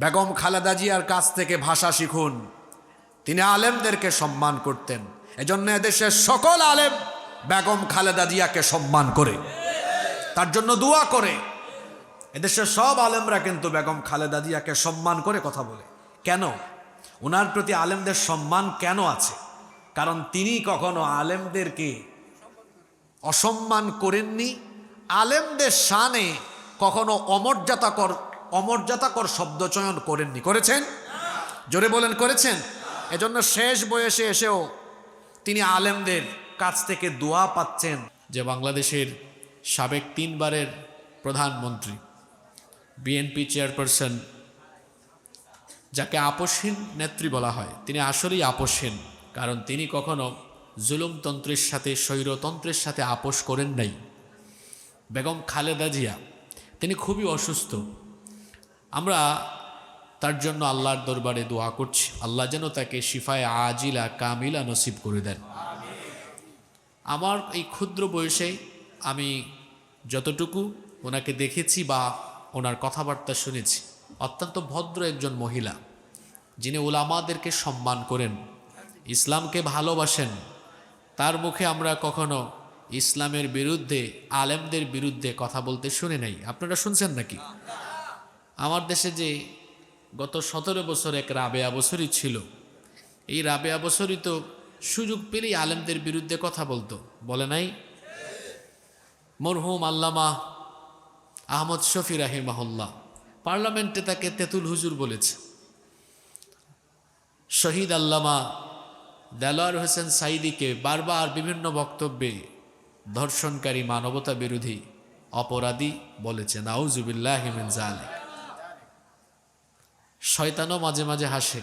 বেগম খালেদা জিয়ার কাছ থেকে ভাষা শিখুন। তিনি আলেমদেরকে সম্মান করতেন, এজন্য এদেশের সকল আলেম বেগম খালেদা জিয়াকে সম্মান করে, তার জন্য দোয়া করে। এদেশের সব আলেমরা কিন্তু বেগম খালেদা জিয়াকে সম্মান করে কথা বলে। কেন? ওনার প্রতি আলেমদের সম্মান কেন আছে? কারণ তিনি কখনো আলেমদেরকে অসম্মান করেননি, আলেমদের শানে কখনো অমর্যাদাকর শব্দ চয়ন করেননি। করেছেন? জোরে বলেন, করেছেন? এজন্য শেষ বয়সে এসেও তিনি আলেমদের কাছ থেকে দোয়া পাচ্ছেন। যে বাংলাদেশের সাবেক 3 বারের প্রধানমন্ত্রী, বিএনপি চেয়ারপারসন, যাকে আপোষহীন নেত্রী বলা হয়, তিনি আসলেই আপোষহীন। কারণ তিনি কখনো জুলুমতন্ত্রের সাথে, স্বৈরতন্ত্রের সাথে আপোষ করেন নাই। বেগম খালেদা জিয়া তিনি খুবই অসুস্থ। আমরা তার জন্য আল্লাহর দরবারে দোয়া করছি, আল্লাহ যেন তাকে শিফায়ে আজিলা কামিলা নসিব করে দেন। আমার এই ক্ষুদ্র বয়সে আমি যতটুকু ওনাকে দেখেছি বা ওনার কথাবার্তা শুনেছি, অত্যন্ত ভদ্র একজন মহিলা, যিনি উলামাদেরকে সম্মান করেন, ইসলামকে ভালোবাসেন। তার মুখে আমরা কখনো ইসলামের বিরুদ্ধে, আলেমদের বিরুদ্ধে কথা বলতে শুনে নাই। আপনারা শুনছেন নাকি? আমার দেশে যে গত 17 বছর এক রাবেয়া বছরই ছিল, এই রাবেয়া বছরই তো সুযোগ পেলেই আলেমদের বিরুদ্ধে কথা বলতো, বলে নাই? মরহুম আল্লামা আহমদ শফি রাহিমাহুল্লাহ পার্লামেন্টে তাকে তেতুল হুজুর বলেছে। শহীদ আল্লামা দেলোয়ার হোসেন সাইদিকে বারবার বিভিন্ন বক্তব্যে ধর্ষণকারী, মানবতা বিরোধী, অপরাধী বলেছে। নাউজুবিল্লাহি মিন যালিক। শয়তানও মাঝে মাঝে হাসে,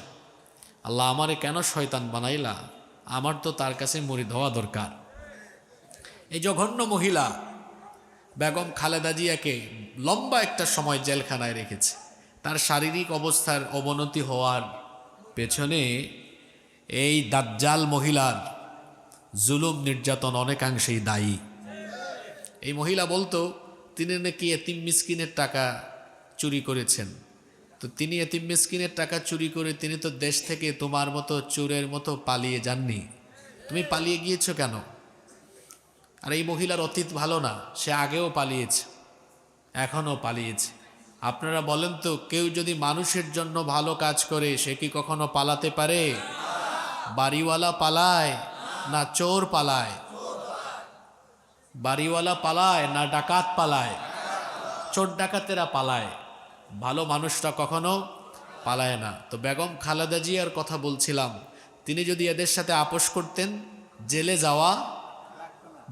আল্লাহ আমারে কেন শয়তান বানাইলা, আমার তো তার কাছে মুরিদ হওয়া দরকার। এই জঘন্য মহিলা বেগম খালেদা জিয়াকে লম্বা একটা সময় জেলখানায় রেখেছে। তার শারীরিক অবস্থার অবনতি হওয়ার পেছনে এই দাজ্জাল মহিলার জুলুম নির্যাতন অনেকাংশেই দায়ী। এই মহিলা বলতো তিনি নাকি এতিম মিসকিনের টাকা চুরি করেছেন। তো তিনি এতিম মিসকিনের টাকা চুরি করে তিনি তো দেশ থেকে তোমার মতো চোরের মতো পালিয়ে যাননি, তুমি পালিয়ে গিয়েছো কেন? আর এই মহিলার অতীত ভালো না, সে আগেও পালিয়েছে, এখনও পালিয়েছে। আপনারা বলেন তো, কেউ যদি মানুষের জন্য ভালো কাজ করে সে কি কখনো পালাতে পারে? বাড়িওয়ালা পালায় না চোর পালায়? বাড়িওয়ালা পালায় না ডাকাত পালায়? চোর ডাকাতেরা পালায়, ভালো মানুষরা কখনো পালায় না। তো বেগম খালেদা জিয়ার কথা বলছিলাম, তিনি যদি এদের সাথে আপোষ করতেন, জেলে যাওয়া,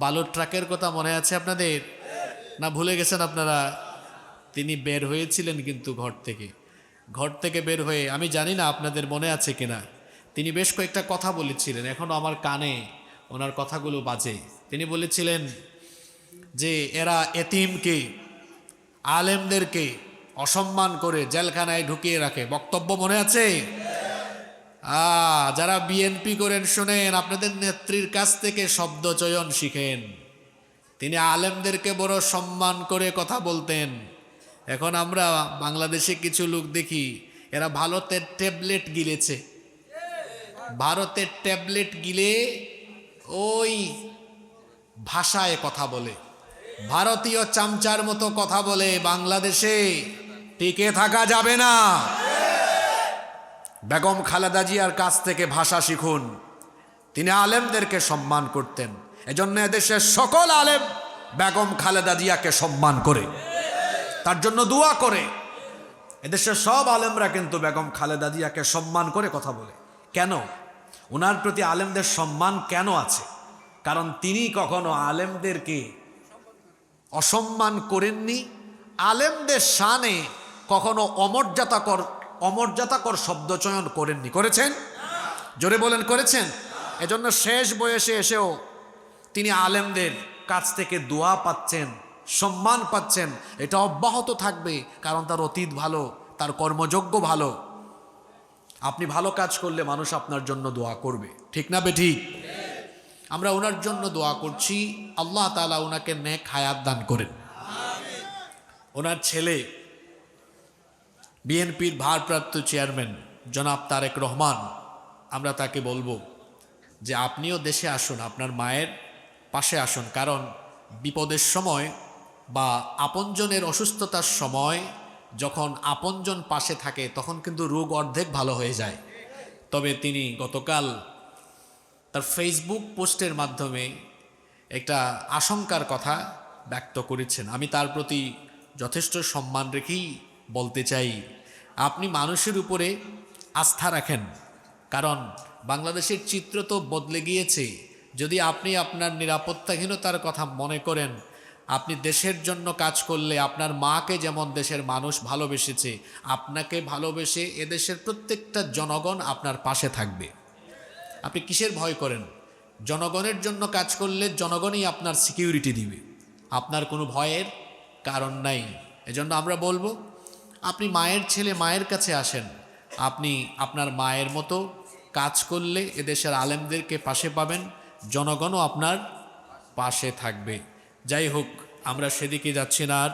বালুর ট্রাকের কথা মনে আছে আপনাদের না ভুলে গেছেন আপনারা? তিনি বের হয়েছিলেন কিন্তু ঘর থেকে বের হয়ে, আমি জানি না আপনাদের মনে আছে কিনা, তিনি বেশ কয়েকটা কথা বলেছিলেন, এখনো আমার কানে ওনার কথাগুলো বাজে। তিনি বলেছিলেন যে এরা এতিমকে, আলেমদেরকে অসম্মান করে জেলখানায় ঢুকিয়ে রাখে। বক্তব্য মনে আছে? যারা বিএনপি করেন শোনেন, আপনাদের নেত্রীর কাছ থেকে শব্দ চয়ন শিখেন। তিনি আলেমদেরকে বড় সম্মান করে কথা বলতেন। এখন আমরা বাংলাদেশে কিছু লোক দেখি, এরা ভারতের ট্যাবলেট গিলেছে, ভারতের ট্যাবলেট গিলে ওই ভাষায় কথা বলে, ভারতীয় চামচার মতো কথা বলে। বাংলাদেশে টিকে থাকা যাবে না। বেগম খালেদা জিয়ার কাছ থেকে ভাষা শিখুন। তিনি আলেমদেরকে সম্মান করতেন, এজন্য এদেশের সকল আলেম বেগম খালেদা জিয়াকে সম্মান করে, তার জন্য দোয়া করে। এদেশের সব আলেমরা কিন্তু বেগম খালেদা জিয়াকে সম্মান করে কথা বলে। কেন? ওনার প্রতি আলেমদের সম্মান কেন আছে? কারণ তিনি কখনো আলেমদেরকে অসম্মান করেননি, আলেমদের শানে কখনো অমর্যাদাকর শব্দ চয়ন করেননি। করেছেন? জোরে বলেন, করেছেন? এজন্য শেষ বয়সে এসেও তিনি আলেমদের কাছ থেকে দোয়া পাচ্ছেন, সম্মান পাচ্ছেন। এটা অব্যাহত থাকবে, কারণ তার অতীত ভালো, তার কর্মযোগ্য ভালো। আপনি ভালো কাজ করলে মানুষ আপনার জন্য দোয়া করবে, ঠিক না বেঠিক? আমরা ওনার জন্য দোয়া করছি, আল্লাহ তাআলা ওনাকে নেক হায়াত দান করেন। ওনার ছেলে বিএনপির ভারপ্রাপ্ত চেয়ারম্যান জনাব তারেক রহমান, আমরা তাকে বলবো যে আপনিও দেশে আসুন, আপনার মায়ের পাশে আসুন। কারণ বিপদের সময় বা আপনজনের অসুস্থতার সময় যখন আপনজন পাশে থাকে তখন কিন্তু রোগ অর্ধেক ভালো হয়ে যায়। তবে তিনি গতকাল তার ফেসবুক পোস্টের মাধ্যমে একটা আশঙ্কার কথা ব্যক্ত করেছেন। আমি তার প্রতি যথেষ্ট সম্মান রেখেই বলতে চাই, আপনি মানুষের উপরে আস্থা রাখেন, কারণ বাংলাদেশের চিত্র তো বদলে গিয়েছে। যদি আপনি আপনার নিরাপত্তাহীনতার কথা মনে করেন, আপনি দেশের জন্য কাজ করলে আপনার মাকে যেমন দেশের মানুষ ভালোবেসেছে, আপনাকে ভালোবেসে এদেশের প্রত্যেকটা জনগণ আপনার পাশে থাকবে। আপনি কিসের ভয় করেন? জনগণের জন্য কাজ করলে জনগণই আপনার সিকিউরিটি দিবে, আপনার কোনো ভয়ের কারণ নাই। এজন্য আমরা বলবো, আপনি মায়ের ছেলে, মায়ের কাছে আসেন। আপনি আপনার মায়ের মতো কাজ করলে এদেশের আলেমদেরকে পাশে পাবেন, জনগণও আপনার পাশে থাকবে। যাই হোক, আমরা সেদিকে যাচ্ছি না। আর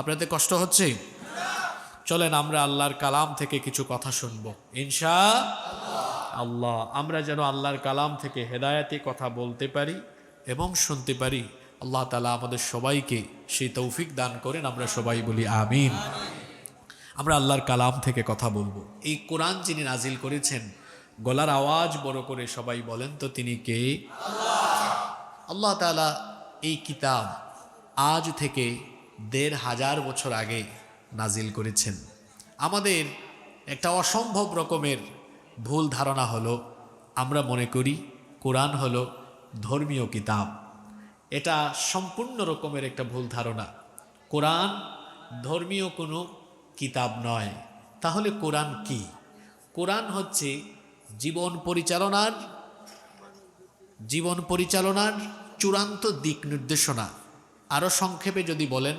আপনাদের কষ্ট হচ্ছে? চলেন আমরা আল্লাহর কালাম থেকে কিছু কথা শুনব ইনশাআল্লাহ। আমরা যেন আল্লাহর কালাম থেকে হেদায়েতি কথা বলতে পারি এবং শুনতে পারি। আল্লাহ তাআলা আমাদের সবাইকে সেই তৌফিক দান করেন। আমরা সবাই বলি আমিন। আমরা আল্লাহর কালাম থেকে কথা বলবো। এই কোরআন যিনি নাজিল করেছেন, গলার আওয়াজ বড় করে সবাই বলেন তো তিনি কে? আল্লাহ তাআলা এই কিতাব আজ থেকে ১৫০০ বছর আগে নাজিল করেছেন। আমাদের একটা অসম্ভব রকমের ভুল ধারণা হলো, আমরা মনে করি কোরআন হলো ধর্মীয় কিতাব। এটা সম্পূর্ণ রকমের একটা ভুল ধারণা। কোরআন ধর্মীয় কোনো কিতাব নয়। তাহলে কোরআন কি? কোরআন হচ্ছে জীবন পরিচালনার চূড়ান্ত দিক নির্দেশনা। আরও সংক্ষেপে যদি বলেন,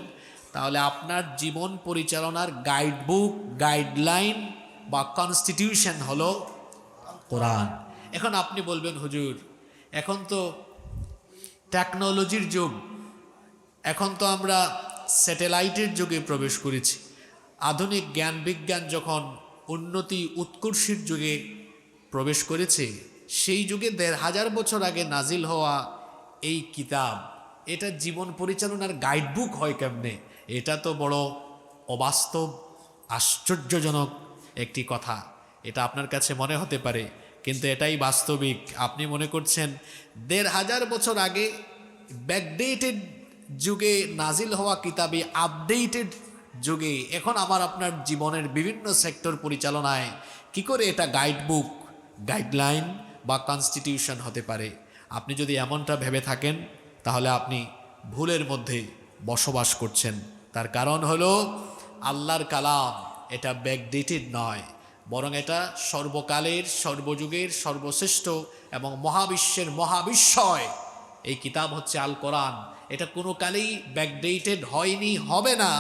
তাহলে আপনার জীবন পরিচালনার গাইডবুক, গাইডলাইন বা কনস্টিটিউশন হলো কোরআন। এখন আপনি বলবেন, হুজুর এখন তো টেকনোলজির যুগ, এখন তো আমরা স্যাটেলাইটের যুগে প্রবেশ করেছি। আধুনিক জ্ঞান বিজ্ঞান যখন উন্নতি উৎকর্ষের যুগে প্রবেশ করেছে, সেই যুগে ১৫০০ বছর আগে নাজিল হওয়া এই কিতাব, এটা জীবন পরিচালনার গাইডবুক হয় কেমনে? এটা তো বড় অবাস্তব, আশ্চর্যজনক একটি কথা। এটা আপনার কাছে মনে হতে পারে, কিন্তু এটাই বাস্তবিক। আপনি মনে করছেন ১৫০০ বছর আগে ব্যাকডেটেড যুগে নাজিল হওয়া কিতাবে আপডেটেড যুগে এখন আমার আপনার জীবনের বিভিন্ন সেক্টর পরিচালনায় কি করে এটা গাইডবুক, গাইডলাইন বা কনস্টিটিউশন হতে পারে? আপনি যদি এমনটা ভেবে থাকেন, তাহলে আপনি ভুলের মধ্যে বসবাস করছেন। তার কারণ হলো আল্লাহর কালাম এটা ব্যাকডেটেড নয়, বরং এটা সর্বকালের, সর্বযুগের সর্বশ্রেষ্ঠ এবং মহাবিশ্বের মহাবিশ্বয় এই কিতাব হচ্ছে আল কোরআন। এটা কোনো কালেই ব্যাকডেটেড হয়নি, হবে না,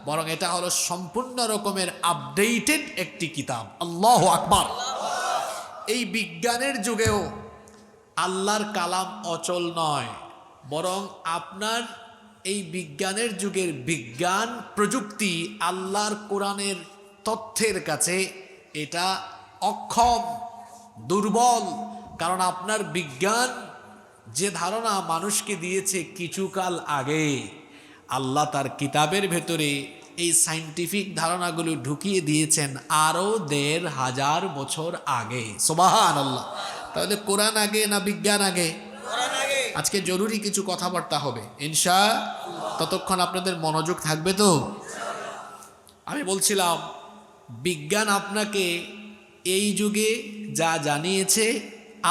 বরং এটা হলো সম্পূর্ণ রকমের আপডেটেড একটি কিতাব। আল্লাহু আকবার। এই বিজ্ঞানের যুগেও আল্লাহর কালাম অচল নয়, বরং আপনার এই বিজ্ঞানের যুগের বিজ্ঞান প্রযুক্তি আল্লাহর কোরআনের তথ্যের কাছে এটা অক্ষম, দুর্বল। কারণ আপনার বিজ্ঞান যে ধারণা মানুষকে দিয়েছে কিছুকাল আগে, আল্লাহ তার কিতাবের ভেতরে এই সায়েন্টিফিক ধারণাগুলো ঢুকিয়ে দিয়েছেন আরও ১৫০০ বছর আগে। সুবহানাল্লাহ। তাহলে কোরআন আগে না বিজ্ঞান আগে? আজকে জরুরি কিছু কথাবার্তা হবে ইনশাআল্লাহ। ততক্ষণ আপনাদের মনোযোগ থাকবে তো? আমি বলছিলাম, বিজ্ঞান আপনাকে এই যুগে যা জানিয়েছে,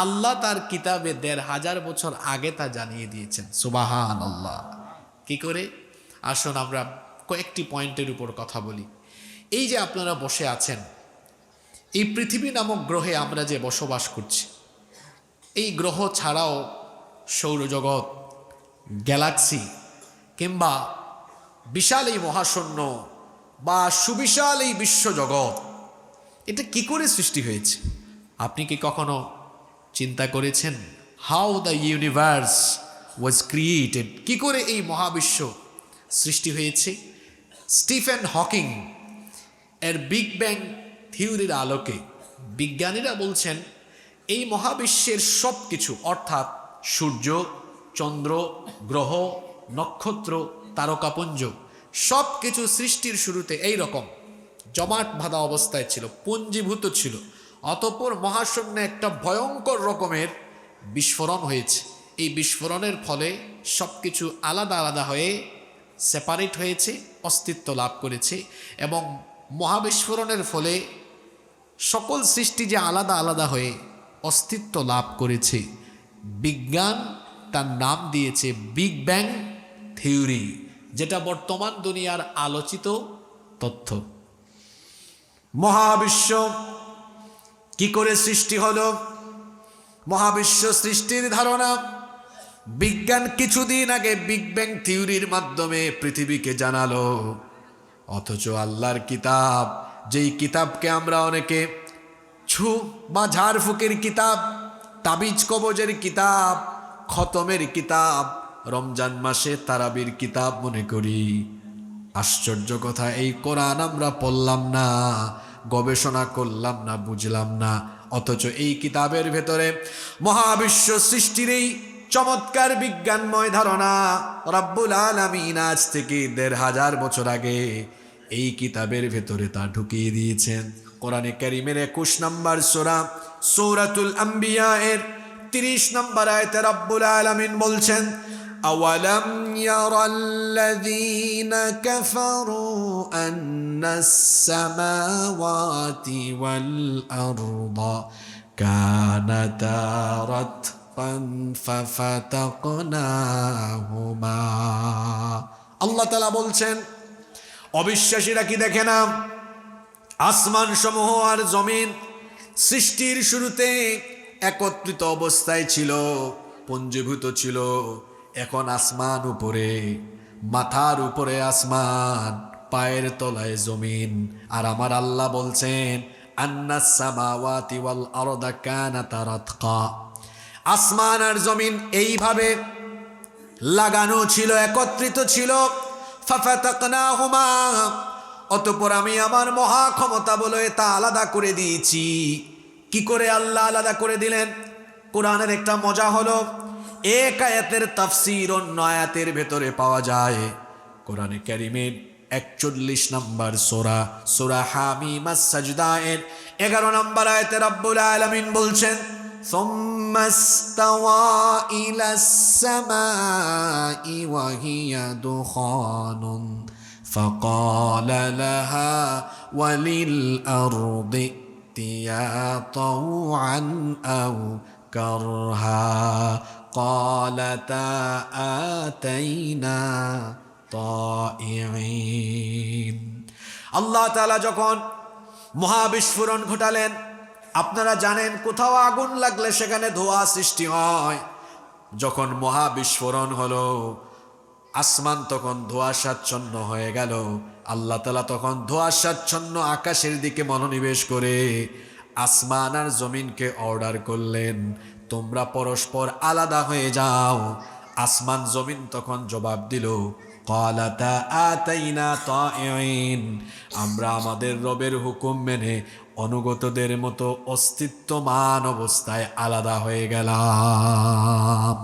আল্লাহ তার কিতাবে ১৫০০ বছর আগে তা জানিয়ে দিয়েছেন। সুবহানাল্লাহ। কি করে? আসুন আমরা কয়েকটি পয়েন্টের উপর কথা বলি। এই যে আপনারা বসে আছেন, এই পৃথিবী নামক গ্রহে আমরা যে বসবাস করছি, এই গ্রহ ছাড়াও সৌরজগৎ, গ্যালাক্সি কিংবা বিশাল এই মহাশূন্য বা সুবিশাল এই বিশ্বজগৎ, এটা কি করে সৃষ্টি হয়েছে? আপনি কি কখনো চিন্তা করেছেন? How the universe was created, কি করে এই মহাবিশ্ব সৃষ্টি হয়েছে? স্টিফেন হকিং এর বিগ ব্যাং থিওরির আলোকে বিজ্ঞানীরা বলছেন এই মহাবিশ্বের সব কিছু অর্থাৎ সূর্য, চন্দ্র, গ্রহ, নক্ষত্র, তারকাপুঞ্জ সব কিছু সৃষ্টির শুরুতে এই রকম জমাট বাঁধা অবস্থায় ছিল, পুঞ্জীভূত ছিল। অতঃপর মহাশূন্যে একটা ভয়ঙ্কর রকমের বিস্ফোরণ হয়েছে। এই বিস্ফোরণের ফলে সব কিছু আলাদা আলাদা হয়ে সেপারেট হয়েছে, অস্তিত্ব লাভ করেছে। এবং মহাবিস্ফোরণের ফলে সকল সৃষ্টি যে আলাদা আলাদা হয়ে অস্তিত্ব লাভ করেছে, বিজ্ঞান তার নাম দিয়েছে বিগ ব্যাং থিওরি, যেটা বর্তমান দুনিয়ার আলোচিত তথ্য। মহাবিশ্ব কি করে সৃষ্টি হলো? মহাবিশ্ব সৃষ্টির ধারণা বিজ্ঞান কিছুদিন আগে বিগ ব্যাং থিওরির মাধ্যমে পৃথিবীকে জানালো। অথচ আল্লাহর কিতাব, যেই কিতাবকে আমরা অনেকে ছু বা ঝাড়ফুঁকের কিতাব, তাবিজ কবজের কিতাব, খতমের কিতাব, রমজান মাসে তারাবির কিতাব মনে করি, আশ্চর্য কথা এই কোরআন আমরা পড়লাম না, গবেষণা করলাম না, বুঝলাম না। অথচ এই কিতাবের ভেতরে মহাবিশ্ব সৃষ্টির এই চমৎকার বিজ্ঞানময় ধারণা রব্বুল আলামিন আজ থেকে ১৫০০ বছর আগে এই কিতাবের ভেতরে তা ঢুকিয়ে দিয়েছেন। কোরআনে কারীমের ২১ নম্বর সূরা সূরাতুল আম্বিয়া এর ৩০ নম্বর আয়াতে রব্বুল আলামিন বলছেন, আওয়ালাম ইয়ারাল্লাযীনা কাফারু আন্নাস সামাওয়াতি ওয়াল আরদা কানাতা রাতকান ফাফাতাকনাহুমা। আল্লাহ তাআলা বলছেন, অবিশ্বাসীরা কি দেখে না আসমান সমূহ আর জমিন সৃষ্টির শুরুতে একত্রিত অবস্থায় ছিল, পুঞ্জীভূত ছিল। এখন আসমান উপরে, মাথার উপরে আসমান, পায়ের তলায় জমিন। আর আমার আল্লাহ বলছেন আন্নাস সামাওয়াতি ওয়াল আরদা কানাতা রাতকা, আসমান আর জমিন এইভাবে লাগানো ছিল, একত্রিত ছিল। ফাফাতাকনাহুমা, অতঃপর আমি আমার মহা ক্ষমতা বলে তা আলাদা করে দিয়েছি। কি করে আল্লাহ আলাদা করে দিলেন? কোরআনের একটা মজা হলো, এক আয়াতের তাফসীর অন্য আয়াতের ভেতরে পাওয়া যায়। কোরআনে কারীমের ৪১ নম্বর সূরা, সূরা হামিম আস-সাজদা এর ১১ নম্বর আয়াতে রব্বুল আলামিন বলছেন, সুম্মা ইসতাওয়া ইলাস সামাই ওয়া হিয়া দুখানুন فقال لها وللأرض ائتيا طوعا أو كرها قالتا آتينا طائعين। আল্লাহ তাআলা যখন মহাবিস্ফোরণ ঘটালেন, আপনারা জানেন কোথাও আগুন লাগলে সেখানে ধোঁয়া সৃষ্টি হয়। যখন মহাবিস্ফোরণ হলো, আসমান তখন ধোঁয়াশাচ্ছন্ন হয়ে গেল। আল্লাহ তাআলা তখন ধোঁয়াশাচ্ছন্ন আকাশের দিকে মনোনিবেশ করে আসমান আর জমিনকে অর্ডার করলেন, তোমরা পরস্পর আলাদা হয়ে যাও। আসমান জমিন তখন জবাব দিল, ক্বালাতা আতাইনা তাইঈন, আমরা আমাদের রবের হুকুম মেনে অনুগতদের মতো অস্তিত্বমান অবস্থায় আলাদা হয়ে গেলাম।